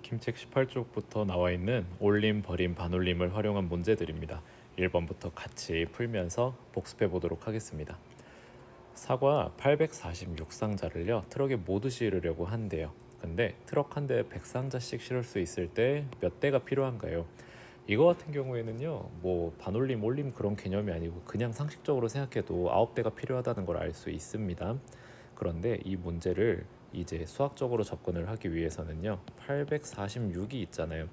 익힘책 18쪽부터 나와 있는 올림, 버림, 반올림을 활용한 문제들입니다. 1번부터 같이 풀면서 복습해 보도록 하겠습니다. 사과 846상자를요 트럭에 모두 실으려고 한대요. 근데 트럭 한 대에 100상자씩 실을 수 있을 때 몇 대가 필요한가요? 이거 같은 경우에는요 뭐 반올림, 올림 그런 개념이 아니고 그냥 상식적으로 생각해도 9대가 필요하다는 걸 알 수 있습니다. 그런데 이 문제를 이제 수학적으로 접근을 하기 위해서는요 846이 있잖아요.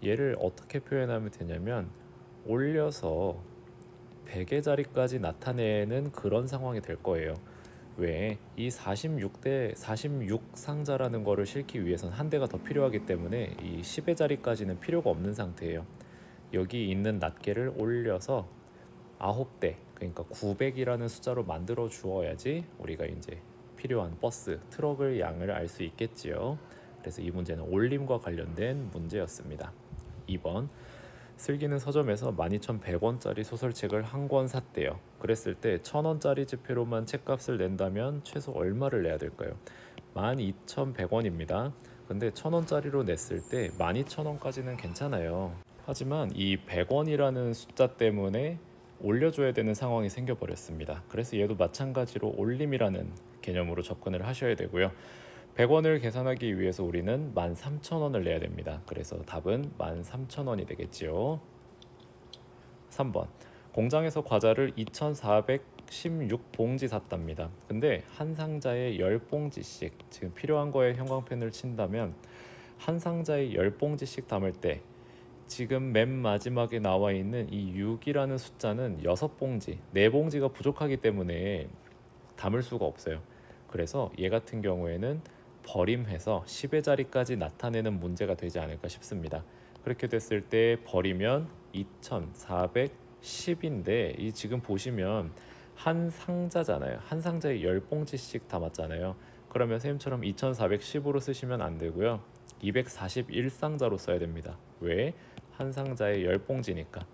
얘를 어떻게 표현하면 되냐면 올려서 100의 자리까지 나타내는 그런 상황이 될 거예요. 왜? 이 46상자라는 거를 실기 위해선 한 대가 더 필요하기 때문에 이 10의 자리까지는 필요가 없는 상태예요. 여기 있는 낱개를 올려서 9대, 그러니까 900이라는 숫자로 만들어 주어야지 우리가 이제 필요한 버스, 트럭을 양을 알 수 있겠지요. 그래서 이 문제는 올림과 관련된 문제였습니다. 2번, 슬기는 서점에서 12,100원짜리 소설책을 한 권 샀대요. 그랬을 때 1,000원짜리 지폐로만 책값을 낸다면 최소 얼마를 내야 될까요? 12,100원입니다. 근데 1,000원짜리로 냈을 때 12,000원까지는 괜찮아요. 하지만 이 100원이라는 숫자 때문에 올려줘야 되는 상황이 생겨버렸습니다. 그래서 얘도 마찬가지로 올림이라는 개념으로 접근을 하셔야 되고요. 100원을 계산하기 위해서 우리는 13,000원을 내야 됩니다. 그래서 답은 13,000원이 되겠지요. 3번, 공장에서 과자를 2,416봉지 샀답니다. 근데 한 상자에 10봉지씩, 지금 필요한 거에 형광펜을 친다면 한 상자에 10봉지씩 담을 때 지금 맨 마지막에 나와 있는 이 6이라는 숫자는 6봉지, 4봉지가 부족하기 때문에 담을 수가 없어요. 그래서 얘 같은 경우에는 버림해서 10의 자리까지 나타내는 문제가 되지 않을까 싶습니다. 그렇게 됐을 때 버리면 2410인데 이 지금 보시면 한 상자잖아요. 한 상자에 10봉지씩 담았잖아요. 그러면 선생님처럼 2410으로 쓰시면 안 되고요. 241상자로 써야 됩니다. 왜? 한 상자에 10봉지니까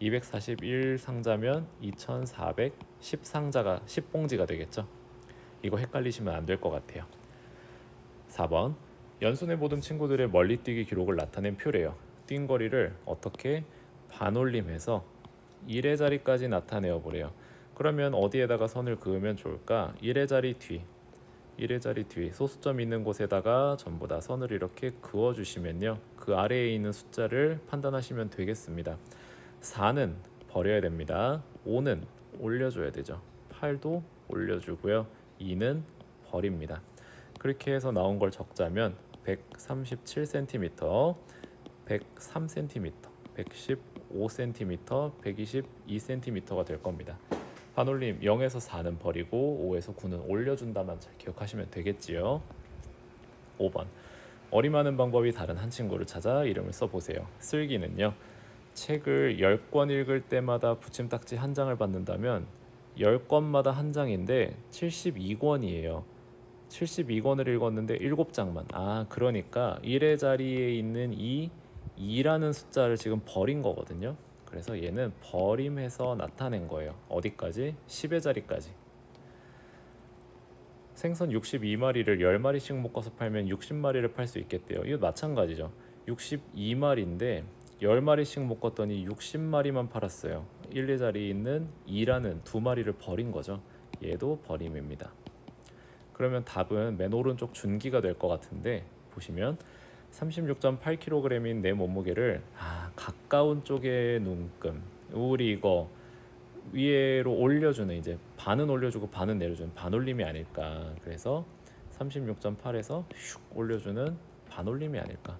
241상자면 2410상자가 10봉지가 되겠죠. 이거 헷갈리시면 안 될 것 같아요. 4번, 연순회 보던 친구들의 멀리뛰기 기록을 나타낸 표래요. 뛴 거리를 어떻게 반올림해서 1의 자리까지 나타내어 보래요. 그러면 어디에다가 선을 그으면 좋을까? 1의 자리 뒤, 1의 자리 뒤 소수점 있는 곳에다가 전부 다 선을 이렇게 그어주시면요 그 아래에 있는 숫자를 판단하시면 되겠습니다. 4는 버려야 됩니다. 5는 올려줘야 되죠. 8도 올려주고요. 2는 버립니다. 그렇게 해서 나온 걸 적자면 137cm, 103cm, 115cm, 122cm가 될 겁니다. 반올림 0에서 4는 버리고 5에서 9는 올려준다만 잘 기억하시면 되겠지요. 5번, 어림하는 방법이 다른 한 친구를 찾아 이름을 써보세요. 슬기는요 책을 10권 읽을 때마다 붙임딱지 한 장을 받는다면 10권마다 한 장인데 72권이에요. 72권을 읽었는데 7장만. 그러니까 1의 자리에 있는 이 2라는 숫자를 지금 버린 거거든요. 그래서 얘는 버림해서 나타낸 거예요. 어디까지? 10의 자리까지. 생선 62마리를 10마리씩 묶어서 팔면 60마리를 팔 수 있겠대요. 이거 마찬가지죠. 62마리인데 10마리씩 묶었더니 60마리만 팔았어요. 1의 자리에 있는 2라는 2마리를 버린 거죠. 얘도 버림입니다. 그러면 답은 맨 오른쪽 준기가 될 것 같은데 보시면 36.8kg인 내 몸무게를 가까운 쪽의 눈금, 우리 이거 위로 올려주는, 이제 반은 올려주고 반은 내려주는 반올림이 아닐까. 그래서 36.8에서 슉 올려주는 반올림이 아닐까.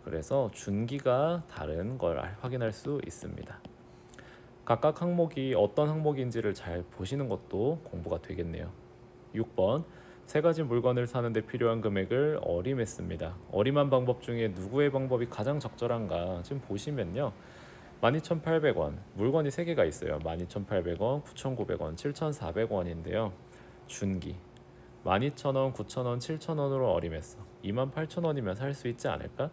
그래서 준기가 다른 걸 확인할 수 있습니다. 각각 항목이 어떤 항목인지를 잘 보시는 것도 공부가 되겠네요. 6번, 세 가지 물건을 사는데 필요한 금액을 어림했습니다. 어림한 방법 중에 누구의 방법이 가장 적절한가? 지금 보시면요 12,800원, 물건이 3개가 있어요. 12,800원, 9,900원, 7,400원인데요 준기 12,000원, 9,000원, 7,000원으로 어림했어. 28,000원이면 살 수 있지 않을까?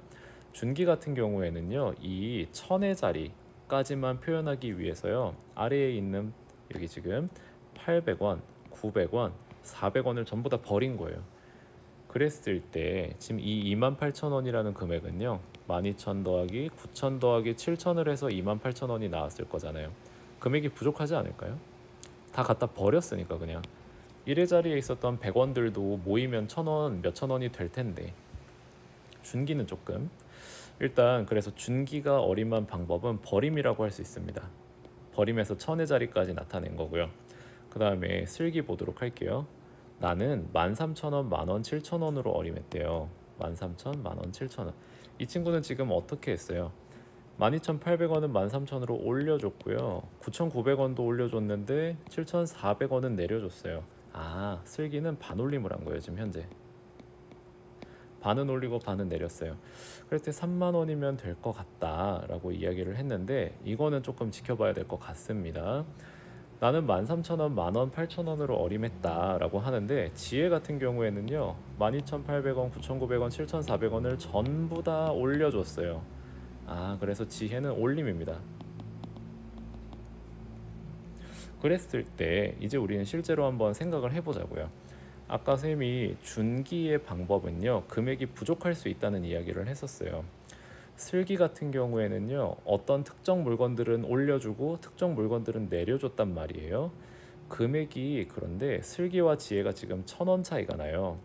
준기 같은 경우에는요 이 1,000의 자리까지만 표현하기 위해서요 아래에 있는 여기 지금 800원, 900원, 400원을 전부 다 버린 거예요. 그랬을 때 지금 이 28,000원이라는 금액은요, 12,000 더하기 9,000 더하기 7,000을 해서 28,000원이 나왔을 거잖아요. 금액이 부족하지 않을까요? 다 갖다 버렸으니까 그냥. 1회 자리에 있었던 100원들도 모이면 1,000원, 몇천 원이 될 텐데 준기는 조금. 일단 그래서 준기가 어림한 방법은 버림이라고 할 수 있습니다. 버림에서 1000의 자리까지 나타낸 거고요. 그 다음에 슬기 보도록 할게요. 나는 13,000원, 만원, 7,000원으로 어림했대요. 13,000, 만원, 7,000원. 이 친구는 지금 어떻게 했어요? 12,800원은 13,000원으로 올려줬고요. 9,900원도 올려줬는데 7,400원은 내려줬어요. 아, 슬기는 반올림을 한 거예요, 지금 현재. 반은 올리고 반은 내렸어요. 그래서 3만 원이면 될 것 같다라고 이야기를 했는데 이거는 조금 지켜봐야 될 것 같습니다. 나는 13,000원, 만원, 8,000원으로 어림했다라고 하는데 지혜 같은 경우에는요, 12,800원, 9,900원, 7,400원을 전부 다 올려줬어요. 아, 그래서 지혜는 올림입니다. 그랬을 때 이제 우리는 실제로 한번 생각을 해보자고요. 아까 쌤이 준기의 방법은요, 금액이 부족할 수 있다는 이야기를 했었어요. 슬기 같은 경우에는요, 어떤 특정 물건들은 올려주고 특정 물건들은 내려줬단 말이에요. 금액이, 그런데 슬기와 지혜가 지금 1,000원 차이가 나요.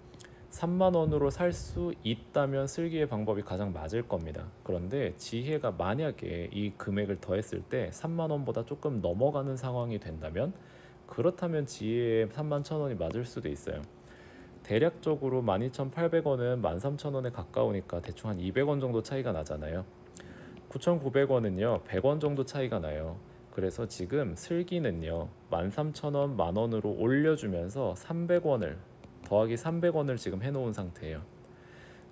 3만 원으로 살 수 있다면 슬기의 방법이 가장 맞을 겁니다. 그런데 지혜가 만약에 이 금액을 더했을 때 3만 원보다 조금 넘어가는 상황이 된다면, 그렇다면 지혜의 31,000원이 맞을 수도 있어요. 대략적으로 12,800원은 13,000원에 가까우니까 대충 한 200원 정도 차이가 나잖아요. 9,900원은요 100원 정도 차이가 나요. 그래서 지금 슬기는요 13,000원 만원으로 올려주면서 300원을 더하기 300원을 지금 해놓은 상태예요.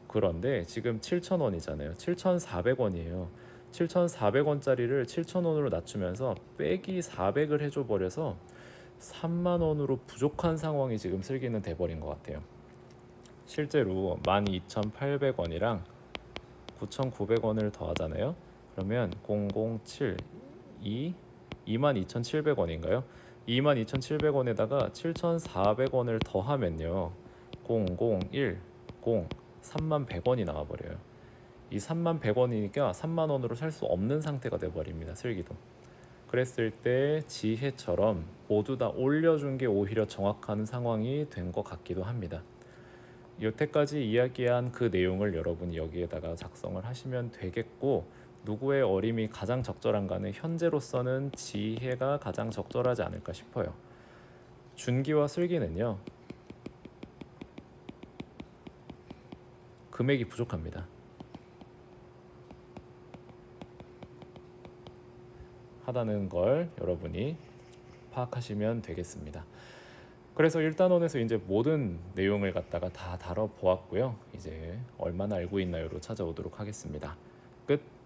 그런데 지금 7,000원이잖아요. 7,400원이에요. 7,400원짜리를 7,000원으로 낮추면서 빼기 400을 해줘 버려서 3만 원으로 부족한 상황이 지금 슬기는 돼버린 것 같아요. 실제로 12,800원이랑 9,900원을 더하잖아요. 그러면 007, 22,700원인가요? 22,700원에다가 7,400원을 더하면요 001, 31,100원이 나와버려요. 이 31,100원이니까 3만 원으로 살 수 없는 상태가 돼버립니다. 슬기도. 그랬을 때 지혜처럼 모두 다 올려준 게 오히려 정확한 상황이 된 것 같기도 합니다. 여태까지 이야기한 그 내용을 여러분이 여기에다가 작성을 하시면 되겠고, 누구의 어림이 가장 적절한가는 현재로서는 지혜가 가장 적절하지 않을까 싶어요. 준기와 슬기는요 금액이 부족합니다. 하다는 걸 여러분이 파악하시면 되겠습니다. 그래서 1단원에서 이제 모든 내용을 갖다가 다 다뤄보았고요. 이제 얼마나 알고 있나요로 찾아오도록 하겠습니다. 끝.